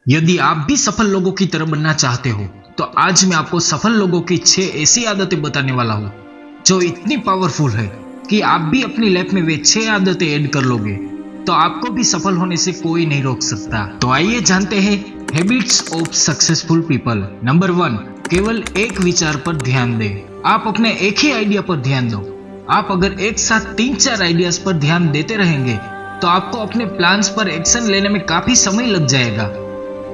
यदि आप भी सफल लोगों की तरह बनना चाहते हो तो आज मैं आपको सफल लोगों की 6 ऐसी आदतें बताने वाला हूँ जो इतनी पावरफुल है कि आप भी अपनी लाइफ में वे 6 आदतें ऐड कर लोगे तो आपको भी सफल होने से कोई नहीं रोक सकता। तो आइए जानते हैं habits of successful people. Number 1, केवल एक विचार पर ध्यान दें। आप अपने एक ही आइडिया पर ध्यान दो। आप अगर एक साथ 3-4 आइडियाज पर ध्यान देते रहेंगे तो आपको अपने प्लान्स पर एक्शन लेने में काफी समय लग जाएगा,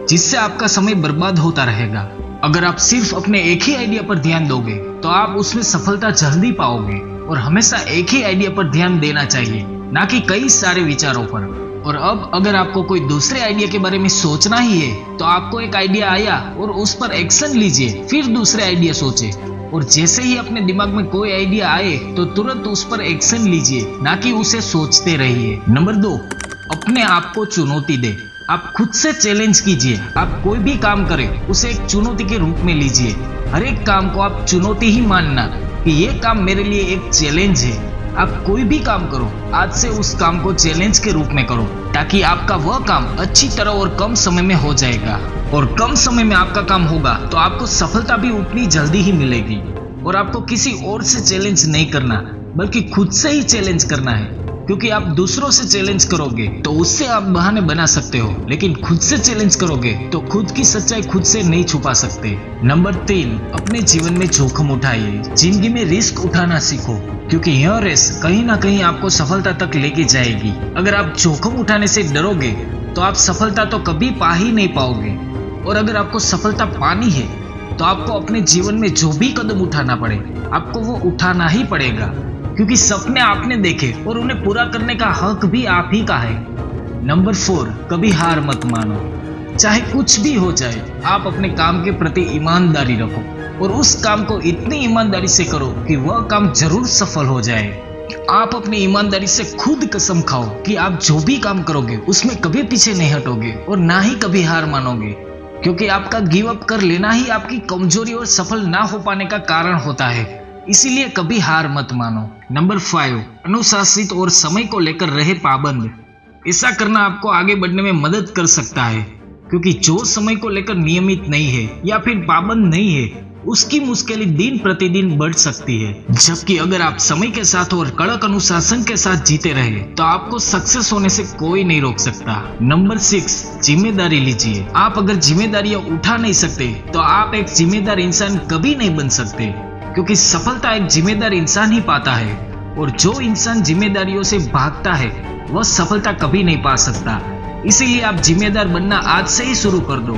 जिससे आपका समय बर्बाद होता रहेगा। अगर आप सिर्फ अपने एक ही आइडिया पर ध्यान दोगे तो आप उसमें सफलता जल्दी पाओगे। और हमेशा एक ही आइडिया पर ध्यान देना चाहिए, ना कि कई सारे विचारों पर। और अब अगर आपको कोई दूसरे आइडिया के बारे में सोचना ही है तो आपको एक आइडिया आया और उस पर एक्शन लीजिए, फिर दूसरे आइडिया सोचे। और जैसे ही अपने दिमाग में कोई आइडिया आए तो तुरंत उस पर एक्शन लीजिए, ना कि उसे सोचते रहिए। नंबर 2, अपने आप को चुनौती दे। आप खुद से चैलेंज कीजिए। आप कोई भी काम करें उसे एक चुनौती के रूप में लीजिए। हर एक काम को आप चुनौती ही मानना कि ये काम मेरे लिए एक चैलेंज है। आप कोई भी काम करो, आज से उस काम को चैलेंज के रूप में करो, ताकि आपका वह काम अच्छी तरह और कम समय में हो जाएगा। और कम समय में आपका काम होगा तो आपको सफलता भी उतनी जल्दी ही मिलेगी। और आपको किसी और से चैलेंज नहीं करना, बल्कि खुद से ही चैलेंज करना है। क्योंकि आप दूसरों से चैलेंज करोगे तो उससे आप बहाने बना सकते हो, लेकिन खुद से चैलेंज करोगे तो खुद की सच्चाई खुद से नहीं छुपा सकते। नंबर 3, अपने जीवन में जोखिम उठाइए। जिंदगी में रिस्क उठाना सीखो, क्योंकि यह रेस कहीं ना कहीं आपको सफलता तक लेके जाएगी। अगर आप जोखिम उठाने से डरोगे तो आप सफलता तो कभी पा ही नहीं पाओगे। और अगर आपको सफलता पानी है तो आपको अपने जीवन में जो भी कदम उठाना पड़े आपको वो उठाना ही पड़ेगा, क्योंकि सपने आपने देखे और उन्हें पूरा करने का हक भी आप ही का है। नंबर 4, कभी हार मत मानो। चाहे कुछ भी हो जाए, आप अपने काम के प्रति ईमानदारी रखो और उस काम को इतनी ईमानदारी से करो कि वह काम जरूर सफल हो जाए। आप अपनी ईमानदारी से खुद कसम खाओ कि आप जो भी काम करोगे उसमें कभी पीछे नहीं हटोगे और ना ही कभी हार मानोगे, क्योंकि आपका गिव अप कर लेना ही आपकी कमजोरी और सफल ना हो पाने का कारण होता है। इसीलिए कभी हार मत मानो। नंबर 5, अनुशासित और समय को लेकर रहे पाबंद। ऐसा करना आपको आगे बढ़ने में मदद कर सकता है, क्योंकि जो समय को लेकर नियमित नहीं है या फिर पाबंद नहीं है उसकी मुश्किलें दिन प्रतिदिन बढ़ सकती है। जबकि अगर आप समय के साथ और कड़क अनुशासन के साथ जीते रहे तो आपको सक्सेस होने से कोई नहीं रोक सकता। नंबर 6, जिम्मेदारी लीजिए। आप अगर जिम्मेदारियां उठा नहीं सकते तो आप एक जिम्मेदार इंसान कभी नहीं बन सकते, क्योंकि सफलता एक जिम्मेदार इंसान ही पाता है। और जो इंसान जिम्मेदारियों से भागता है वह सफलता कभी नहीं पा सकता। इसीलिए आप जिम्मेदार बनना आज से ही शुरू कर दो।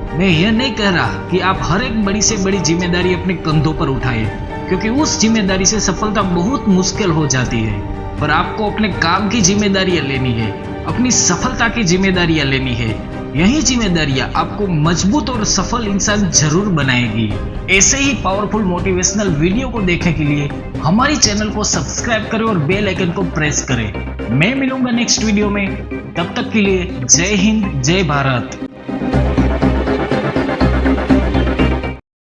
मैं यह नहीं कह रहा कि आप हर एक बड़ी से बड़ी जिम्मेदारी अपने कंधों पर उठाएं, क्योंकि उस जिम्मेदारी से सफलता बहुत मुश्किल हो जाती है। पर आपको अपने काम की जिम्मेदारियां लेनी है, अपनी सफलता की जिम्मेदारियां लेनी है। यही जिम्मेदारियां आपको मजबूत और सफल इंसान जरूर बनाएगी। ऐसे ही पावरफुल मोटिवेशनल वीडियो को देखने के लिए हमारी चैनल को सब्सक्राइब करें और बेल आइकन को प्रेस करें। मैं मिलूंगा नेक्स्ट वीडियो में, तब तक के लिए जय हिंद, जय भारत।